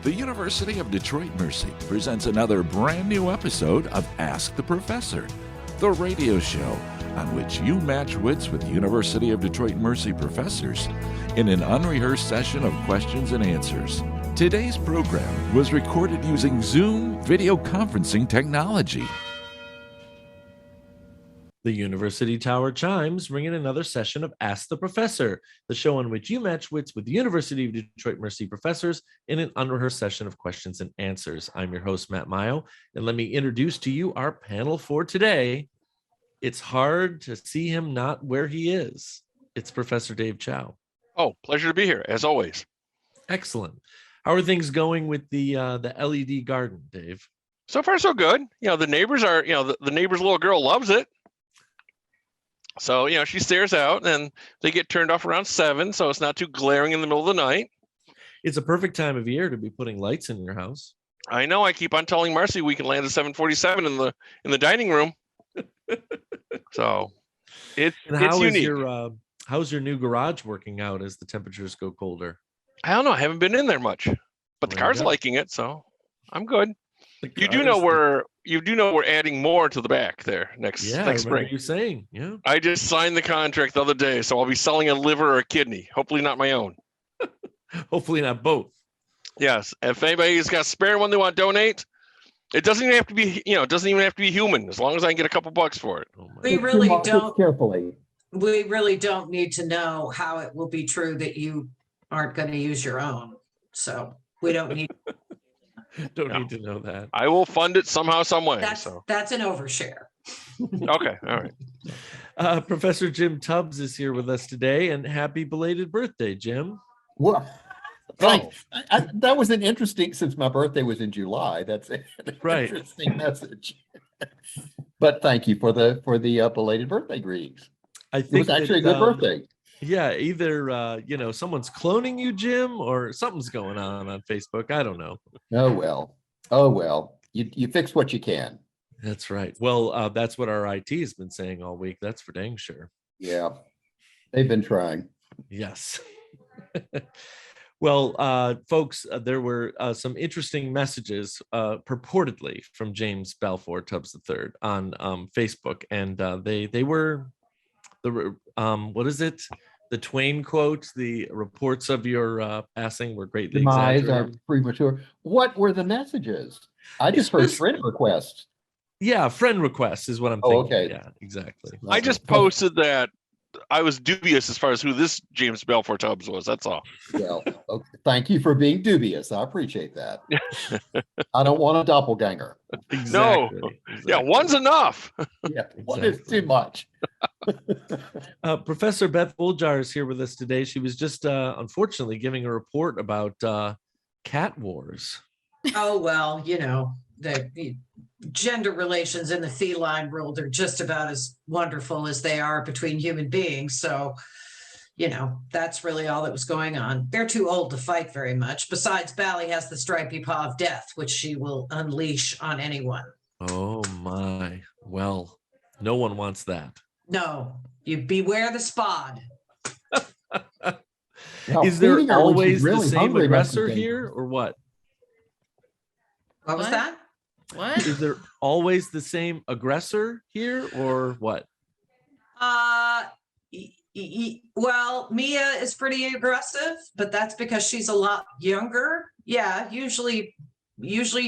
The University of Detroit Mercy presents another brand new episode of Ask the Professor, the radio show on which you match wits with University of Detroit Mercy professors in an unrehearsed session of questions and answers. Today's program was recorded using Zoom video conferencing technology. The University Tower chimes ring in another session of Ask the Professor, the show on which you match wits with the University of Detroit Mercy professors in an unrehearsed session of questions and answers. I'm your host, Matt Maggio, and let me introduce to you our panel for today. It's hard to see him not where he is. It's Professor Dave Chow. Oh, pleasure to be here, as always. Excellent. How are things going with the LED garden, Dave? So far, so good. The neighbors are, the neighbor's little girl loves it. So, she stares out and they get turned off around 7. So it's not too glaring in the middle of the night. It's a perfect time of year to be putting lights in your house. I know. I keep on telling Marcy we can land a 747 in the dining room. So it's unique. How's your new garage working out as the temperatures go colder? I don't know. I haven't been in there much, but the car's liking it. So I'm good. You do know we're adding more to the back there next spring. You're saying, yeah. I just signed the contract the other day, so I'll be selling a liver or a kidney. Hopefully not my own. Hopefully not both. Yes. If anybody's got a spare one they want to donate, it doesn't even have to be, doesn't even have to be human, as long as I can get a couple bucks for it. We really don't need to know how it will be true that you aren't going to use your own. So we don't need. Need to know that. I will fund it somehow, some way. That's an overshare. Okay, all right. Professor Jim Tubbs is here with us today, and happy belated birthday, Jim. Well, thanks. That was an interesting, since my birthday was in July. That's an interesting message. But thank you for the belated birthday greetings. I think it was actually a good birthday. Yeah, either someone's cloning you, Jim, or something's going on Facebook. I don't know. Oh well. You fix what you can. That's right. Well, that's what our IT has been saying all week. That's for dang sure. Yeah, they've been trying. Yes. Well, folks, there were some interesting messages purportedly from James Balfour Tubbs III on Facebook, and they were what is it? The Twain quote, the reports of your passing were greatly exaggerated. Are premature. What were the messages? I just heard friend requests. Yeah, friend requests is what I'm thinking. Okay. Yeah, exactly. I just posted that I was dubious as far as who this James Balfour Tubbs was. That's all. Well, okay. Thank you for being dubious. I appreciate that. I don't want a doppelganger. Exactly. No. Exactly. Yeah, one's enough. Yeah, one is too much. Professor Beth Oljar is here with us today. She was just unfortunately giving a report about cat wars. Oh, well, the gender relations in the feline world are just about as wonderful as they are between human beings. So, that's really all that was going on. They're too old to fight very much. Besides, Bally has the stripy paw of death, which she will unleash on anyone. Oh, my. Well, no one wants that. No, you beware the spod. Is there always the same aggressor here, or what? What was that? What? Is there always the same aggressor here, or what? Well, Mia is pretty aggressive, but that's because she's a lot younger. Yeah, usually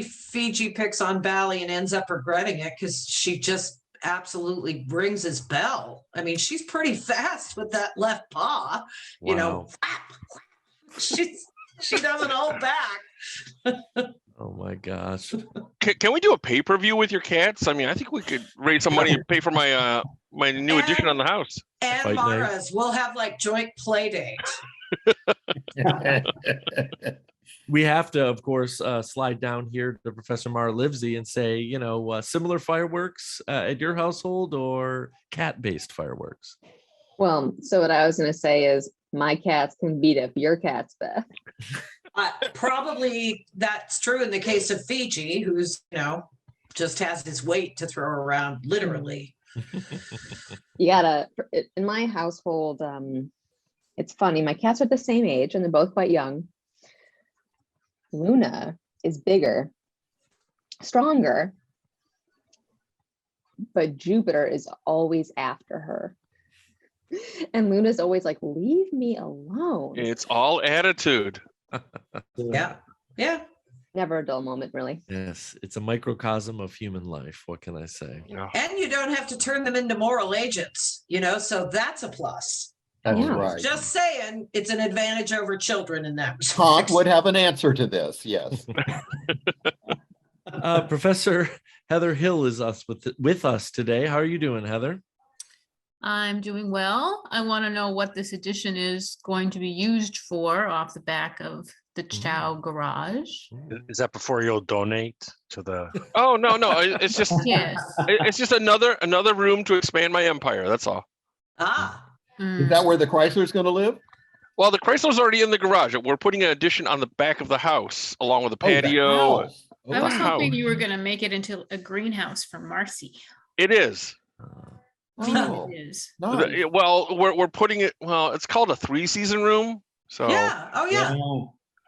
Fiji picks on Bally and ends up regretting it because she just absolutely rings his bell. I mean, she's pretty fast with that left paw. Wow. She doesn't hold back. Oh my gosh. Can we do a pay-per-view with your cats? I mean, I think we could raise some money and pay for my my new addition on the house. And Mara's. We'll have like joint play date. We have to, of course, slide down here to Professor Mara Livezey and say, similar fireworks at your household or cat-based fireworks? Well, so what I was going to say is my cats can beat up your cats, Beth. Probably that's true in the case of Fiji, who's, just has his weight to throw around, literally. You gotta, in my household, it's funny. My cats are the same age and they're both quite young. Luna is bigger, stronger, but Jupiter is always after her. And Luna's always like, leave me alone. It's all attitude. Yeah. Yeah. Never a dull moment, really. Yes, it's a microcosm of human life. What can I say? Yeah. And you don't have to turn them into moral agents, so that's a plus. That's Yeah. right. Just saying, it's an advantage over children in that respect. Todd would have an answer to this. Yes. Professor Heather Hill is with us today. How are you doing, Heather? I'm doing well. I want to know what this edition is going to be used for off the back of the Chow garage. Is that before you'll donate to the? Oh no, it's just Yes. it's just another room to expand my empire. That's all. Ah, Is that where the Chrysler's going to live? Well, the Chrysler's already in the garage. We're putting an addition on the back of the house, along with a Oh, the patio. house. I was Wow. hoping you were going to make it into a greenhouse for Marcy. It is. Oh, It is. nice. Well, we're putting it. Well, it's called a 3-season room. So yeah. Oh, yeah.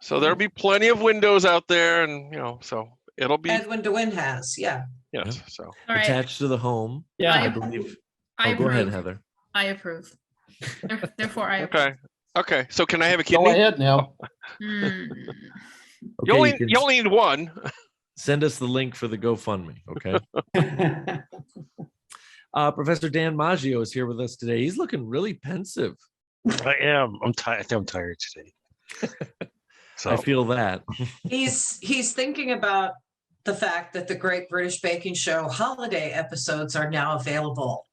so there'll be plenty of windows out there, and so it'll be Edwin DeWin has. Yeah. yes. So All right. Attached to the home. I I approve. believe. I Oh, go ahead, approve. Heather. I approve. Therefore, I approve. okay. So can I have a Go kidney? ahead now. Hmm. You Okay, only you can you only need one. send us the link for the GoFundMe. Okay. Professor Dan Maggio is here with us today. He's looking really pensive. I am. I'm tired. I think I'm tired today. So I feel that. He's thinking about the fact that the Great British Baking Show holiday episodes are now available.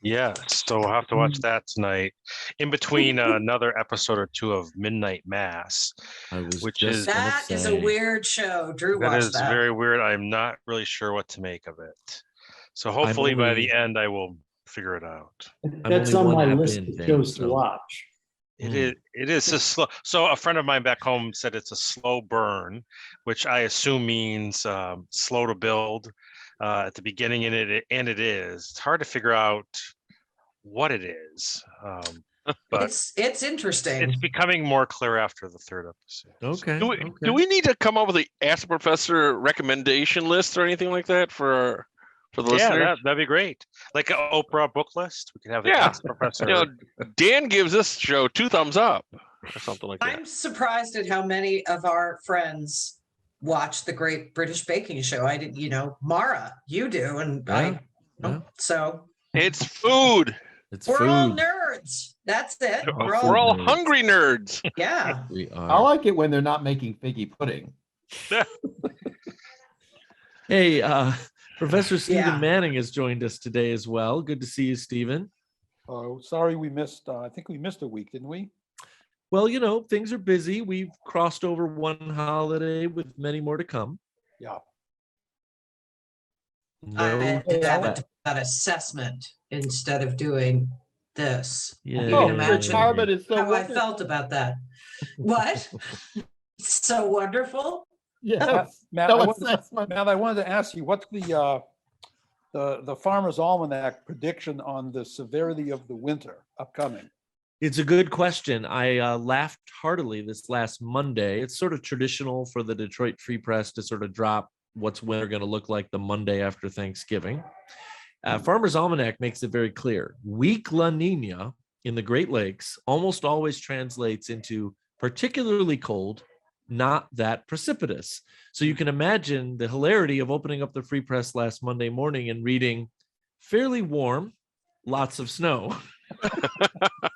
yeah, so we'll have to watch that tonight. In between another episode or two of Midnight Mass. I was Which just is- gonna That is a say. weird show. Drew That watched is that. very weird. I'm not really sure what to make of it. So hopefully by only- the end I will figure it out. That's only on one my app list in, of Dan, shows to so- watch. It is a slow. So a friend of mine back home said it's a slow burn, which I assume means slow to build at the beginning, and it is. It's hard to figure out what it is, but It's interesting. it's becoming more clear after the third episode. Okay. Do we, okay. do we need to come up with a Ask the Professor recommendation list or anything like that for the Yeah, listeners? that'd be great. Like an Oprah book list. We could have the Yeah. Ask the Professor. Dan gives this show 2 thumbs up or something like that. I'm surprised at how many of our friends watch the Great British Baking Show. I didn't, Mara, you do, and Yeah. so It's food. It's we're food. all nerds. That's it. We're all, We're all nerds. hungry nerds. yeah. We I are. like it when they're not making figgy pudding. Hey, Professor Stephen Yeah. Manning has joined us today as well. Good to see you, Stephen. Oh, sorry, we missed, I think we missed a week, didn't we? Well, things are busy. We've crossed over one holiday with many more to come. Yeah. I No had to have sweat. that assessment instead of doing this. Yeah. You Oh, can imagine retirement is so how I wonderful. felt about that. What? So wonderful. Yes. Matt, No I wanted, assessment. Matt, I wanted to ask you, what's the Farmer's Almanac prediction on the severity of the winter upcoming? It's a good question. I laughed heartily this last Monday. It's sort of traditional for the Detroit Free Press to sort of drop what's winter going to look like the Monday after Thanksgiving. Farmer's Almanac makes it very clear. Weak La Nina in the Great Lakes almost always translates into particularly cold, not that precipitous. So you can imagine the hilarity of opening up the Free Press last Monday morning and reading fairly warm, lots of snow.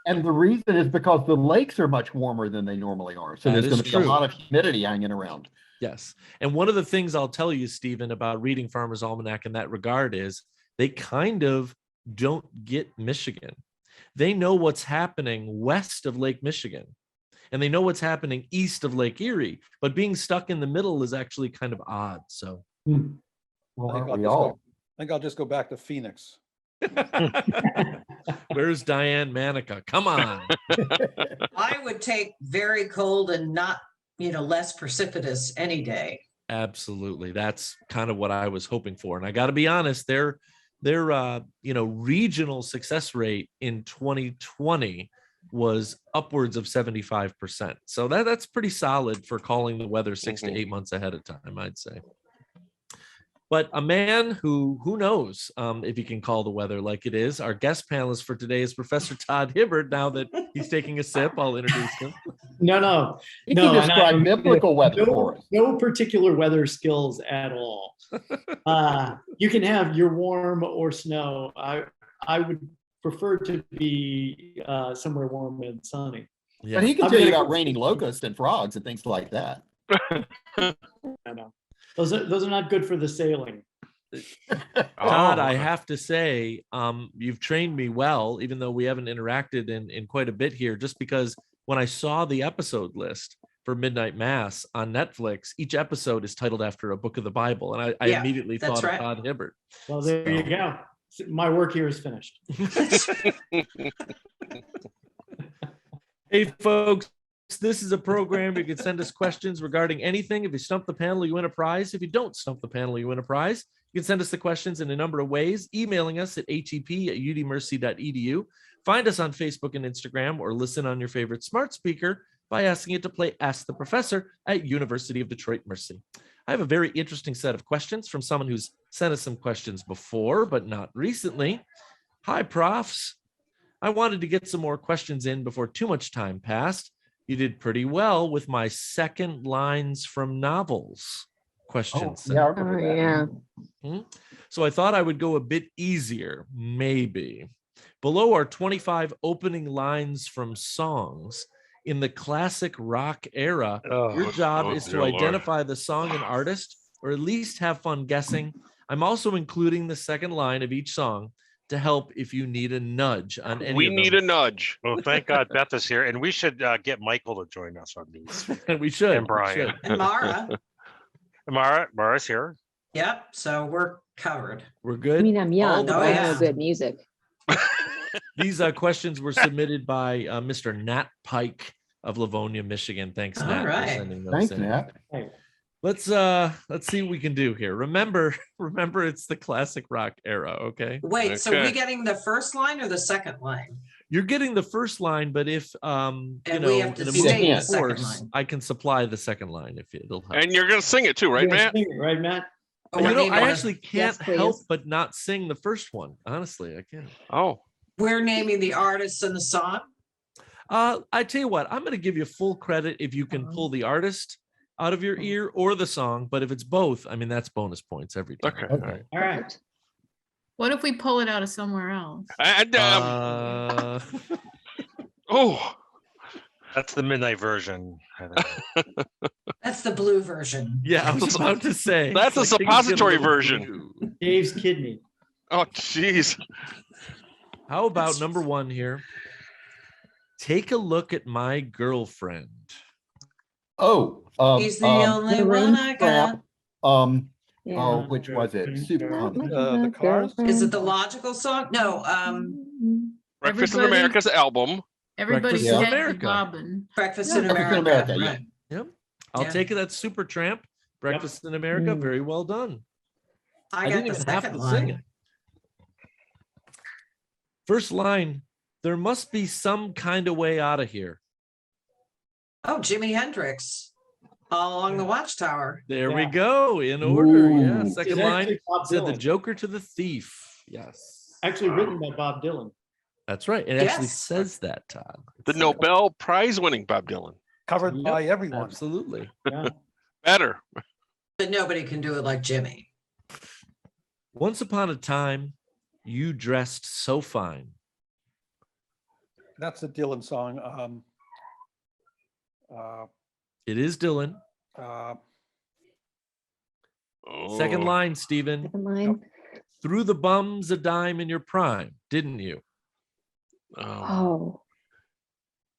And the reason is because the lakes are much warmer than they normally are. So That there's is going to be true. a lot of humidity hanging around. Yes. And one of the things I'll tell you, Stephen, about reading Farmer's Almanac in that regard is they kind of don't get Michigan. They know what's happening west of Lake Michigan, and they know what's happening east of Lake Erie, but being stuck in the middle is actually kind of odd. So Well, I think aren't we just all? go- I think I'll just go back to Phoenix. where's Diane Manica? Come on. I would take very cold and not, less precipitous any day. Absolutely. That's kind of what I was hoping for. And I got to be honest, their regional success rate in 2020 was upwards of 75%. So that's pretty solid for calling the weather 6 to 8 months ahead of time, I'd say. But a man who knows if he can call the weather like it is. Our guest panelist for today is Professor Todd Hibbard. Now that he's taking a sip, I'll introduce him. No. You can describe biblical weather for us. No particular weather skills at all. You can have your warm or snow. I would prefer to be somewhere warm and sunny. Yeah. But he can tell you about raining locusts and frogs and things like that. I know. Those are not good for the sailing. Todd, I have to say, you've trained me well, even though we haven't interacted in quite a bit here, just because when I saw the episode list for Midnight Mass on Netflix, each episode is titled after a book of the Bible. And I immediately thought of Todd Hibbard. Well, there you go. My work here is finished. Hey, folks. This is a program where you can send us questions regarding anything. If you stump the panel, you win a prize. If you don't stump the panel, you win a prize. You can send us the questions in a number of ways, emailing us at hep@udmercy.edu. Find us on Facebook and Instagram, or listen on your favorite smart speaker by asking it to play Ask the Professor at University of Detroit Mercy. I have a very interesting set of questions from someone who's sent us some questions before, but not recently. Hi, profs. I wanted to get some more questions in before too much time passed. You did pretty well with my second lines from novels questions. So I thought I would go a bit easier, maybe. Below are 25 opening lines from songs in the classic rock era. Your job is to identify the song and artist, or at least have fun guessing. I'm also including the second line of each song to help if you need a nudge on any. We need a nudge. Well, thank God Beth is here, and we should get Michael to join us on these. And we should. And Brian. And Mara. Mara's here. Yep. So we're covered. We're good. I mean, I'm young, but I know yeah. good music. These questions were submitted by Mr. Nat Pike of Livonia, Michigan. Thanks, Nat, for sending those Thanks, in. Nat. Let's see what we can do here. Remember, it's the classic rock era, okay? Wait, so we getting the first line or the second line? You're getting the first line, but if we have to state the second line. I can supply the second line if it'll help. And you're gonna sing it too, right, Matt? Right, Matt? Oh, I actually can't Yes, help but not sing the first one. Honestly, I can't. Oh. We're naming the artist and the song. I tell you what, I'm going to give you full credit if you can pull the artist out of your ear or the song, but if it's both, I mean, that's bonus points every time. Okay. All right. What if we pull it out of somewhere else? And, oh, That's the midnight version. That's the blue version. Yeah, I was about to say. that's a I think it's suppository getting a little version. blue. Dave's kidney. Oh, jeez. How about number one here? Take a look at my girlfriend. He's the only one I got. Which was it? Super The Cars? Is it the logical song? No, Breakfast in Everybody- America's album. Everybody's Breakfast in head America. bobbing. Breakfast Yeah, in Breakfast in America. America, yeah. Right. Yep. I'll Yeah. take it. That's Supertramp. Breakfast in America. Very well done. I got didn't the even have second to sing line. it. First line, there must be some kind of way out of here. Oh, Jimi Hendrix. All along the Watchtower. There we Yeah. go. In order. Yeah. Ooh. Second It's line actually Bob said the Dylan. Joker to the thief. Yes. Actually written by Bob Dylan. That's right. It actually Yes. says that, Todd. The Nobel Prize winning Bob Dylan. Covered Yep, by everyone. Absolutely. Yeah. Better. But nobody can do it like Jimmy. Once upon a time, you dressed so fine. That's the Dylan song. It is Dylan. Second Oh. line, Stephen. Second line. Threw the bums a dime in your prime, didn't you? Oh. Oh,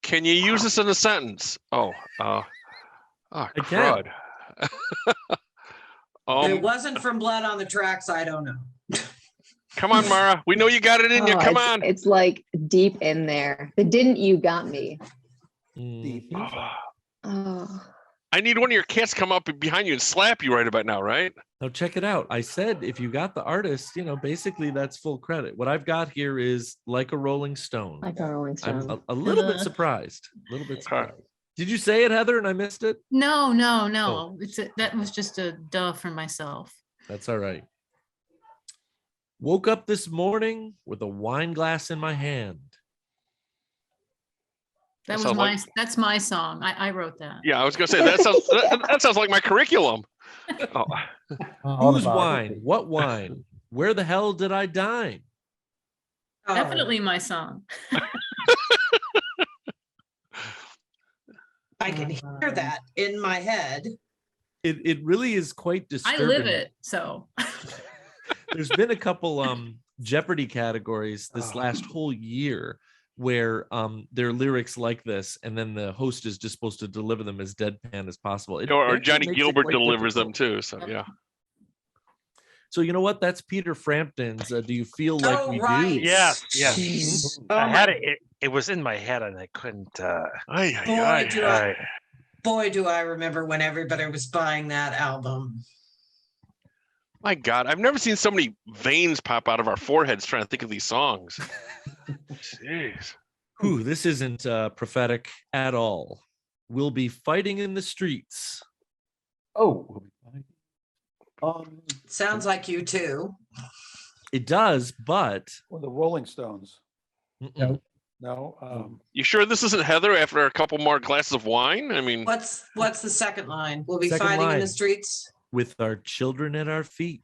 Can you use this in a sentence? Oh, can. crud. If it wasn't from Blood on the Tracks, I don't know. Come on, Mara. We know you got it in you. Oh, Come it's, on. It's like deep in there. The didn't you got me. Mhm. Oh, Oh, I need one of your cats to come up behind you and slap you right about now, right? Now check it out. I said if you got the artist, basically that's full credit. What I've got here is Like a Rolling Stone. Like a Rolling I'm Stone. a little bit Uh. surprised. A little bit surprised. Did you say it, Heather, and I missed it? No. Oh. That was just a duh for myself. That's all right. Woke up this morning with a wine glass in my hand. That's my song. I wrote that. Yeah, I was gonna say that sounds like my curriculum. Oh. Whose wine? What wine? Where the hell did I dine? Oh, Definitely my song. I can hear that in my head. It really is quite I disturbing. live it, so. There's been a couple Jeopardy categories this last whole year where there are lyrics like this, and then the host is just supposed to deliver them as deadpan as possible. Or actually Johnny makes it Gilbert quite delivers them difficult. too. So yeah. So you know what? That's Peter Frampton's. Do you feel like Oh, we right. do? Yes. Oh, I my- had it. It was in my head and I couldn't. Boy, do I remember when everybody was buying that album. My God, I've never seen so many veins pop out of our foreheads trying to think of these songs. Jeez. Ooh, this isn't prophetic at all. We'll be fighting in the streets. Oh. Sounds like you too. It does, but Or the Rolling Stones. mm-mm. No. You sure this isn't Heather after a couple more glasses of wine? I mean, What's the second line? We'll be Second fighting in line. the streets. With our children at our feet.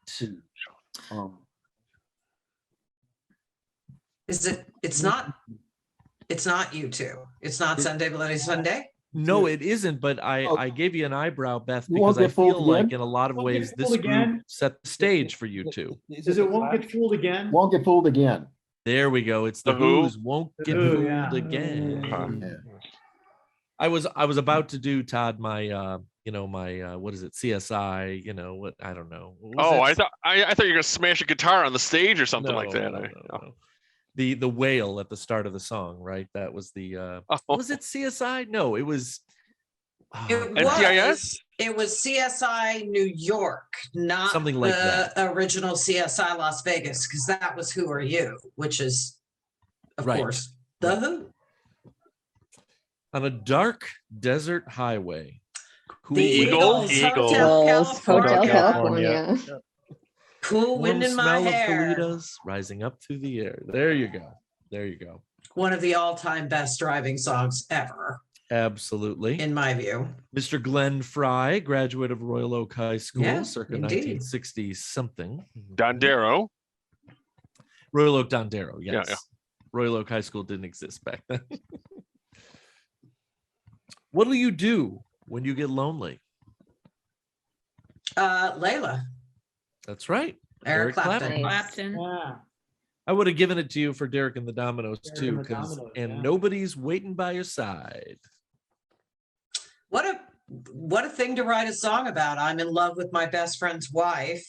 It's not you two. It's not Sunday Bloody Sunday. No, it isn't, but Oh. I gave you an eyebrow, Beth, You won't because I get fooled feel like again? in a lot of Won't get ways this fooled group again? set the stage for you two. Does it won't get fooled again? Won't get fooled again. There we go. It's the The Who? Who's won't The get Who, fooled yeah. again. Yeah. I was about to do, Todd, my my what is it, CSI, what, I don't know. What was it? I thought you were gonna smash a guitar on the stage or something like that. No. The whale at the start of the song, right? That was the was it CSI? No, it was NCIS? It was CSI New York, not Something like the that. original CSI Las Vegas, because that was Who Are You, which is, of Right. course, the Who. On a dark desert highway. The Eagles, Eagles. Hotel Hotel California. California. Cool wind in my smell hair. of Toledo's rising up through the air. There you go. There you go. One of the all-time best driving songs ever, Absolutely. in my view. Mr. Glenn Fry, graduate of Royal Oak High School, Yeah, circa indeed. 1960 something. Dondero. Royal Oak Dondero, yes. Yeah. Royal Oak High School didn't exist back then. What'll you do when you get lonely? Layla, That's right. Eric Clapton. Clapton. Yeah. I would have given it to you for Derek and the Dominoes Derek too, and the because Dominoes, and yeah. nobody's waiting by your side. What a thing to write a song about. I'm in love with my best friend's wife.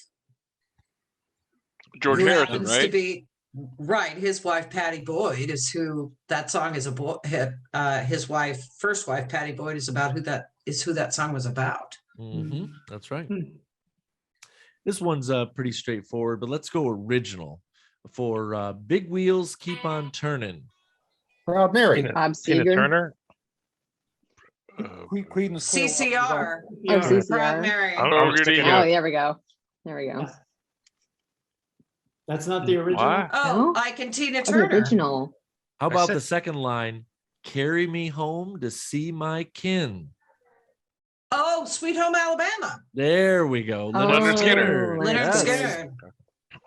George who Harrison, happens to right? be right. His wife, Patty Boyd, is who that song is about. His wife, first wife, Patty Boyd, is about who that song was about. Mhm, That's right. Hmm. This one's pretty straightforward, but let's go original for Big Wheels Keep on Turning. Proud Mary. Bob Tina Seger. Turner. Creedence Clearwater CCR. Oh, Yeah. Proud CCR. Mary. I was Fogerty. thinking Oh, of- there we go. There we go. That's not the original. What? Oh, No? Ike and Tina Oh, the Turner. original. How I about said- the second line? Carry me home to see my kin. Oh, Sweet Home Alabama. There we go. Leonard Skinner. Oh, Leonard Yes. Skinner.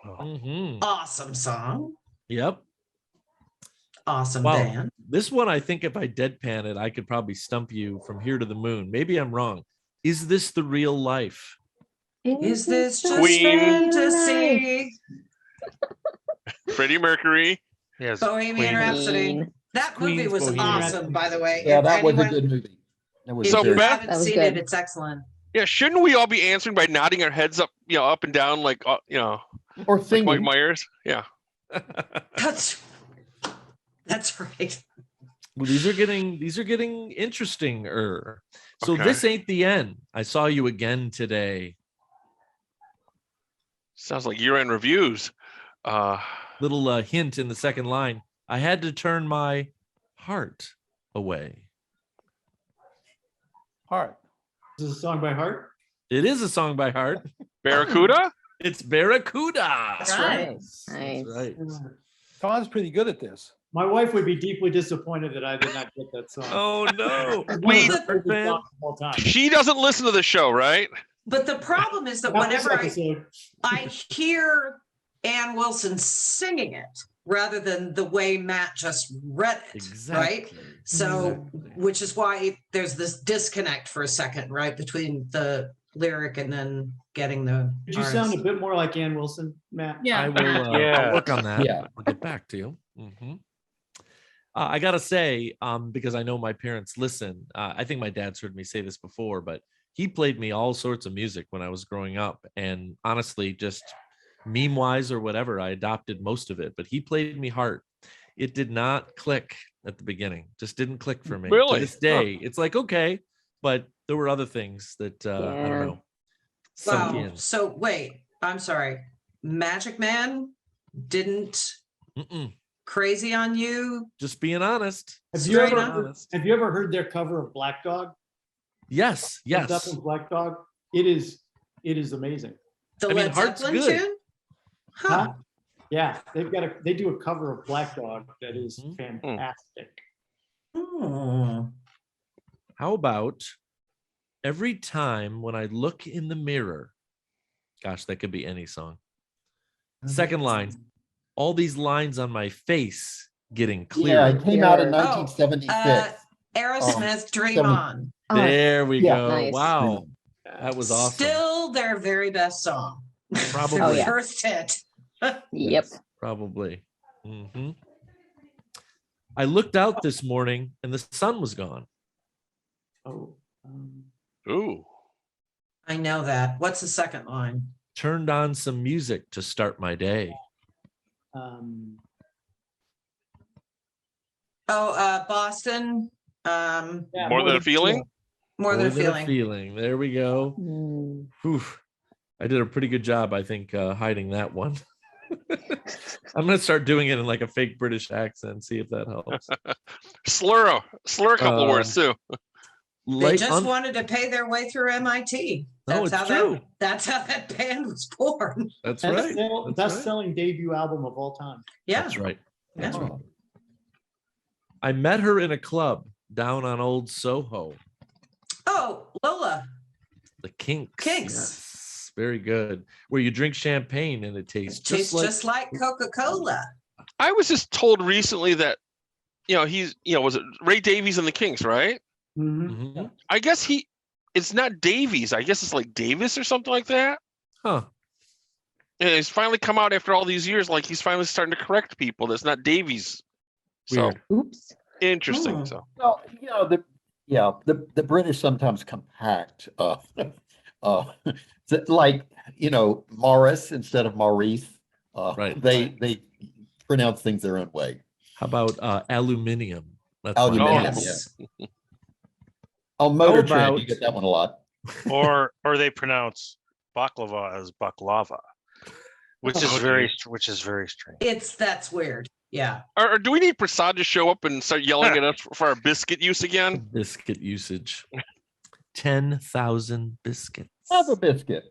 Mhm. Awesome song. Yep. Awesome Wow. band. This one, I think if I deadpan it, I could probably stump you from here to the moon. Maybe I'm wrong. Is this the real life? Is this just Queen. fantasy? Freddie Mercury. Yes. Bohemian Queen. Rhapsody. Queen. That movie Queen's was Bohemian awesome, by the way. Yeah, If that was a anyone- good movie. That was If So you Beth- haven't That was seen good. it, it's excellent. Yeah, shouldn't we all be answering by nodding our heads up, up and down, like Or like Mike singing. Myers? Yeah. That's right. Well, these are getting interesting. So Okay. this ain't the end. I saw you again today. Sounds like year-end reviews. Little hint in the second line. I had to turn my heart away. Heart. Is this a song by Heart? It is a song by Heart. Barracuda? It's Barracuda. That's right. Nice. That's right. Todd's pretty good at this. My wife would be deeply disappointed that I did not get that song. Oh no. It's one of Wait. her favorite songs of all time. She doesn't listen to the show, right? But the problem is that Not this whenever episode. I hear Ann Wilson singing it rather than the way Matt just read it, right? Exactly. So, Exactly. which is why there's this disconnect for a second, right, between the lyric and then getting the. Could you sound a bit more like Ann Wilson, Matt? I Yeah. will Yeah. I'll work on that. Yeah. I'll get back to you. Mhm. I gotta say, because I know my parents listen. I think my dad's heard me say this before, but he played me all sorts of music when I was growing up, and honestly, just meme-wise or whatever, I adopted most of it. But he played me Heart. It did not click at the beginning. Just didn't click for me. Really? To this day, it's like okay, but there were other things that I Yeah. don't know. Sunk Wow. in. So wait, I'm sorry. Magic Man didn't Mm-mm. crazy on you? Just being honest. Have you Straight ever up. honest. have you ever heard their cover of Black Dog? Yes. Led Yes. Zeppelin's Black Dog. It is amazing. The I mean, Led Heart's Zeppelin good. tune? Huh. Huh? Yeah, they do a cover of Black Dog that is Mhm. fantastic. Hmm. How about every time when I look in the mirror? Gosh, that could be any song. Second line, all these lines on my face getting Yeah, clearer. it came out in Oh, 1976. Aerosmith, Dream seven- On. Oh, There we yeah. go. Nice. Wow. That was awesome. Still their very best song. Probably. Their Oh, yeah. first hit. Yep. Yes, probably. Mhm. I looked out this morning and the sun was gone. Oh, Ooh. I know that. What's the second line? Turned on some music to start my day. um, Oh, Boston. yeah, More than a feeling? More than a feeling. There we go. Mm. Whew. I did a pretty good job, I think, hiding that one. I'm gonna start doing it in like a fake British accent. See if that helps. Slur a couple of words too. They just wanted to pay their way through MIT. No, That's it's how true. that's how that band was born. That's right. That's right. Best-selling debut album of all time. Yeah. That's right. Yeah. Oh, I met her in a club down on Old Soho. Oh, Lola. The Kinks. Kinks. Yes, very good. Where you drink champagne and it tastes Tastes just like Coca-Cola. I was just told recently that, he's, was it Ray Davies and the Kinks, right? Mhm. Mhm. I guess it's not Davies. I guess it's like Davis or something like that. Huh. And he's finally come out after all these years. Like he's finally starting to correct people. That's not Davies. So Weird. Oops. interesting. Hmm. So well, the British sometimes compact, like Morris instead of Maurice. Right. They pronounce things their own way. How about aluminium? That's Aluminium, mine. Yes. On Motor Trend, about- you get that one a lot. or they pronounce baklava as baklava, which is very strange. That's weird. Yeah. or do we need Prasad to show up and start yelling at us for our biscuit use again? Biscuit usage. 10,000 biscuits. Have a biscuit.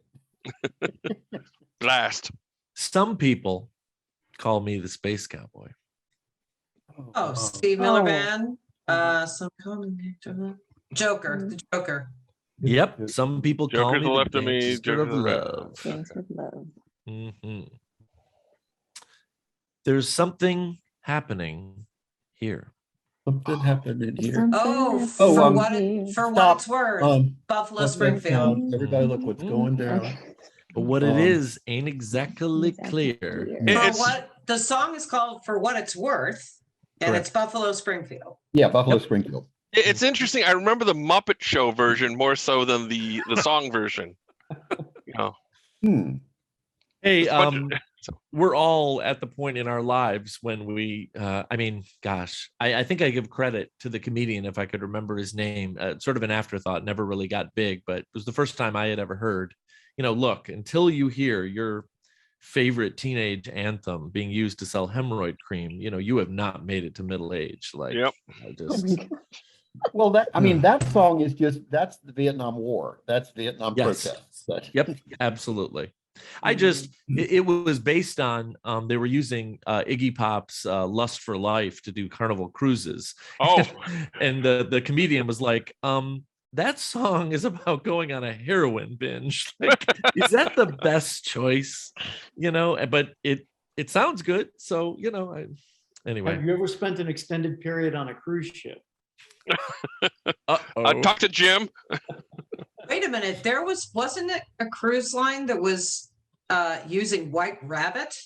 Blast. Some people call me the space cowboy. Oh, Steve Miller Oh. Band. Some Joker. The Joker. Yep. Some people call Joker's me the left of me, gangster Joker's of the right. love. Games of love. Mhm. There's something happening here. Something happened in here. Oh, Oh, for um, what stop. it's worth. Buffalo What's that Springfield. sound? Everybody look what's going down. But what it Um, is ain't exactly clear. For It's- what the song is called For What It's Worth, and Correct. it's Buffalo Springfield. Yeah, Buffalo Springfield. It's interesting. I remember the Muppet Show version more so than the song version. Hmm. Hey, Bunch we're all at the point in our lives when we, I mean, gosh, I think I give credit to the comedian if I could remember his name. Sort of an afterthought, never really got big, but it was the first time I had ever heard, look, until you hear your favorite teenage anthem being used to sell hemorrhoid cream, you have not made it to middle age. Like, Yep. Well, that song is that's the Vietnam War. That's Vietnam protests. Yep, absolutely. I just, it was based on, they were using Iggy Pop's Lust for Life to do Carnival Cruises. Oh. And the comedian was like, that song is about going on a heroin binge. Like, is that the best choice? But it sounds good. So, anyway. Have you ever spent an extended period on a cruise ship? Talk to Jim. Wait a minute. Wasn't it a cruise line that was using White Rabbit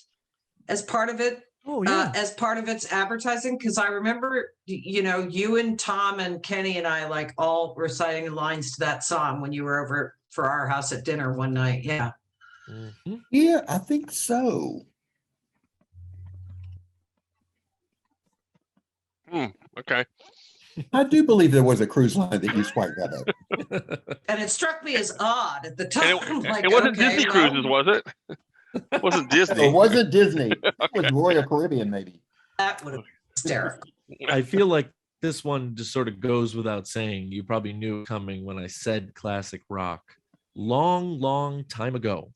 as part of it? Oh, yeah. As part of its advertising? Because I remember, you and Tom and Kenny and I like all reciting lines to that song when you were over for our house at dinner one night. Yeah. Mm-hmm. Yeah, I think so. Okay. I do believe there was a cruise line that used White Rabbit. And it struck me as odd at the time. It wasn't Disney Cruises, was it? It wasn't Disney. It wasn't Disney. It was Royal Caribbean, maybe. That would have been hysterical. I feel like this one just sort of goes without saying. You probably knew it coming when I said classic rock. Long, long time ago.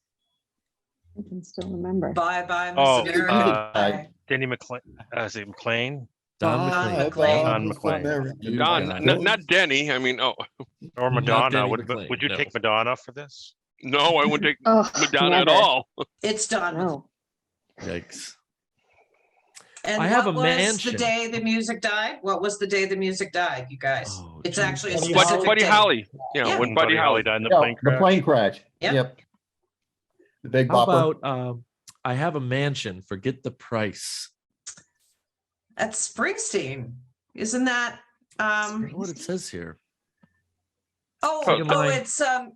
I can still remember. Bye bye, Miss America. Danny McLean. Is it McLean? Don McLean. Don, not Denny. I mean, or Madonna. Denny Would McLean, you take Madonna for this? No, I wouldn't take Madonna at never. all. It's done. No. Yikes. And I have what a was mansion. the day the music died? What was the day the music died, you guys? Oh, It's geez. actually a Buddy specific Buddy day. Holly. Yeah. When Buddy Holly died in the Yeah, plane the crash. plane crash. Yep. The Big How Bopper. about I have a mansion, forget the price. That's Springsteen. Isn't that What it says here. Second line.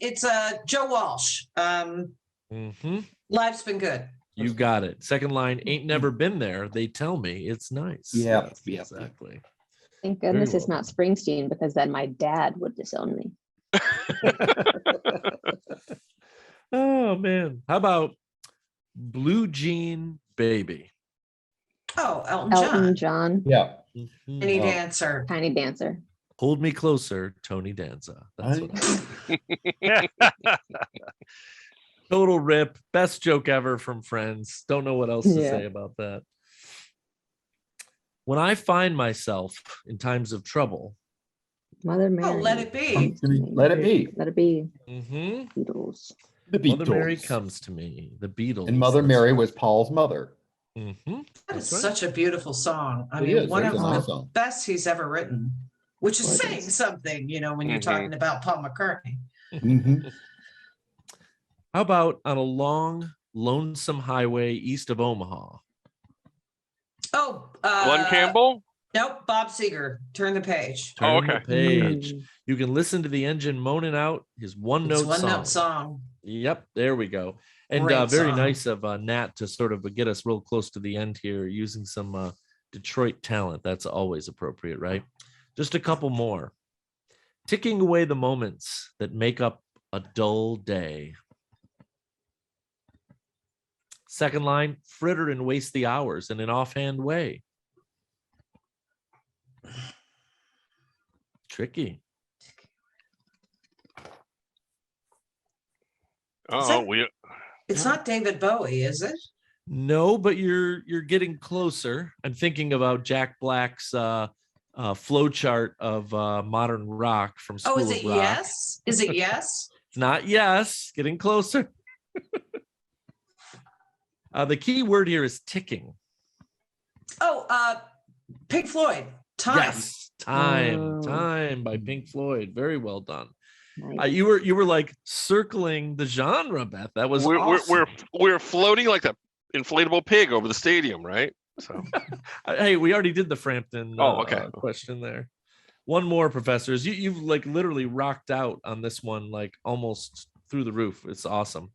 it's Joe Walsh. Mm-hmm. Life's been good. You got it. Second line, ain't never been there. They tell me it's nice. Yeah, Yes, yeah. exactly. Thank goodness Very it's well not Springsteen, because then my dad would disown me. Oh man. How about Blue Jean Baby? Oh, Elton John. Elton John, Yeah. Mhm. Any Oh. dancer. Tiny Dancer. Hold me closer, Tony Danza. That's what total rip. Best joke ever from Friends. Don't know what else to Yeah. say about that. When I find myself in times of trouble, Mother Mary. Let It Be. comes to me. Let It Be. Let It Be. mhm, Beatles. The Mother Mary Beatles. comes to me. The Beatles. And Mother That's Mary right. was Paul's mother. Mhm, That is that's right. such a beautiful song. I It mean, is. one It's of a the nice song. best he's ever written, which is Well, it saying is. something, when you're Mhm. talking about Paul McCartney. Mhm. How about on a long, lonesome highway east of Omaha? Oh, Glenn Campbell. Nope, Bob Seger. Turn the page. Oh, Turn the okay. page. Mm. You can listen to the engine moaning out his one-note It's one song. note song. Yep, there we go. And Great very song. nice of Nat to sort of get us real close to the end here, using some Detroit talent. That's always appropriate, right? Just a couple more. Ticking away the moments that make up a dull day. Second line, fritter and waste the hours in an offhand way. Tricky. Oh, we. It's not David Bowie, is it? No, but you're getting closer. I'm thinking about Jack Black's flow chart of modern rock from School Oh, is of it Rock. yes? Is it yes? It's not yes. Getting closer. The key word here is ticking. Oh, Pink Floyd. Time. Yes, time, Oh. time by Pink Floyd. Very well done. Nice. You were like circling the genre, Beth. That was We're, awesome. we're floating like the inflatable pig over the stadium, right? So Hey, we already did the Frampton okay. question there. One more, professors. You've like literally rocked out on this one, like almost through the roof. It's awesome.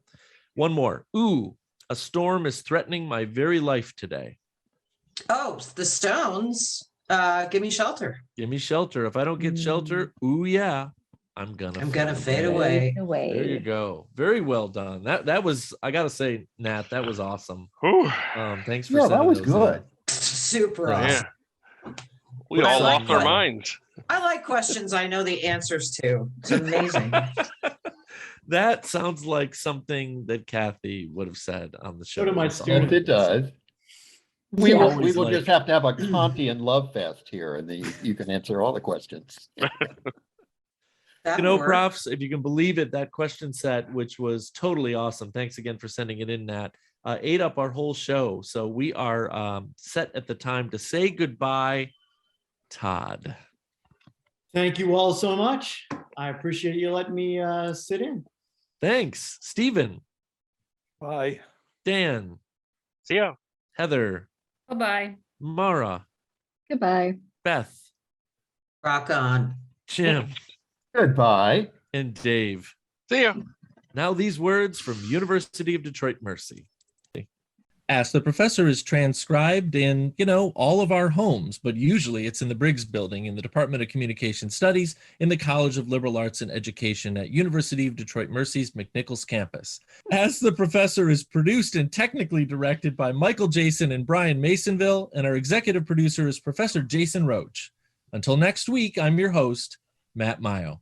One more. Ooh, A storm is threatening my very life today. Oh, the Stones. Give me shelter. Give me shelter. If I don't get shelter, ooh yeah, I'm gonna fade away. There you go. Very well done. That was, I gotta say, Nat, that was awesome. Whew. Thanks for Yeah, sending that was those good. Super Right. awesome. Yeah. We I all like lost our that. minds. I like questions I know the answers to. It's amazing. That sounds like something that Kathy would have said on the show. So do my That's all. students. Yes, it does. We She will, always just like- have to have a Kantian love fest here, and then you can answer all the questions. That You know, worked. profs, if you can believe it, that question set, which was totally awesome. Thanks again for sending it in, Nat. Ate up our whole show. So we are set at the time to say goodbye, Todd. Thank you all so much. I appreciate you letting me sit in. Thanks, Stephen, Bye. Dan, See ya. Heather, Bye-bye. Mara, Goodbye. Beth, Rock on. Jim, Goodbye. and Dave. See ya. Now these words from University of Detroit Mercy. Ask the Professor is transcribed in, all of our homes, but usually it's in the Briggs Building in the Department of Communication Studies in the College of Liberal Arts and Education at University of Detroit Mercy's McNichols campus. Ask the Professor is produced and technically directed by Michael Jason and Brian Masonville, and our executive producer is Professor Jason Roach. Until next week, I'm your host, Matt Maio.